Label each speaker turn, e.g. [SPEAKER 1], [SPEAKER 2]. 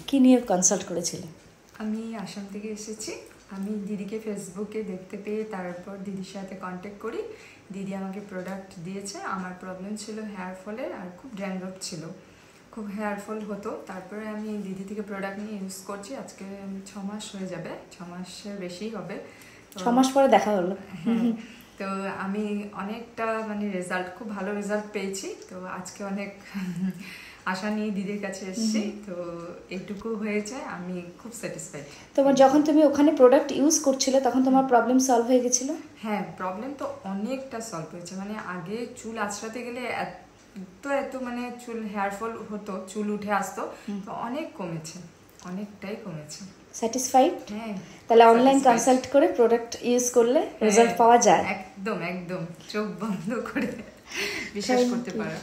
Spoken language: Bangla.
[SPEAKER 1] কি নিয়ে কনসাল্ট করেছিলে?
[SPEAKER 2] আমি আসাম থেকে এসেছি। আমি দিদিকে ফেসবুকে দেখতে পেয়ে তারপর দিদির সাথে কন্ট্যাক্ট করি। দিদি আমাকে প্রোডাক্ট দিয়েছে। আমার প্রবলেম ছিল হেয়ার ফলের, আর খুব ড্যান্ড্রফ ছিল, খুব হেয়ার ফল হতো। তারপরে আমি দিদি থেকে প্রোডাক্ট নিয়ে ইউজ করছি। আজকে 6 মাস হয়ে যাবে, 6 মাসের বেশি হবে।
[SPEAKER 1] 6 মাস পরে দেখা হলো।
[SPEAKER 2] হ্যাঁ, তো আমি অনেকটা রেজাল্ট, খুব ভালো রেজাল্ট পেয়েছি। তো আজকে অনেক আশা নিয়ে দিদির কাছে এসেছি। তো এইটুকু হয়েছে, আমি খুব স্যাটিসফাইড।
[SPEAKER 1] তোমার যখন তুমি ওখানে প্রোডাক্ট ইউজ করছিলে তখন তোমার প্রবলেম সলভ হয়ে গেছিল?
[SPEAKER 2] হ্যাঁ, প্রবলেম তো অনেকটা সলভ হয়েছে। আগে চুল আঁচড়াতে গেলে এত চুল হেয়ার ফল হতো, চুল উঠে আসতো, তো অনেক কমেছে, অনেকটাই কমেছে।
[SPEAKER 1] স্যাটিসফাইড?
[SPEAKER 2] হ্যাঁ।
[SPEAKER 1] তাহলে অনলাইন কনসাল্ট করে প্রোডাক্ট ইউজ করলে রেজাল্ট পাওয়া যায়?
[SPEAKER 2] একদম একদম, চোখ বন্ধ করে বিশ্বাস করতে পারো।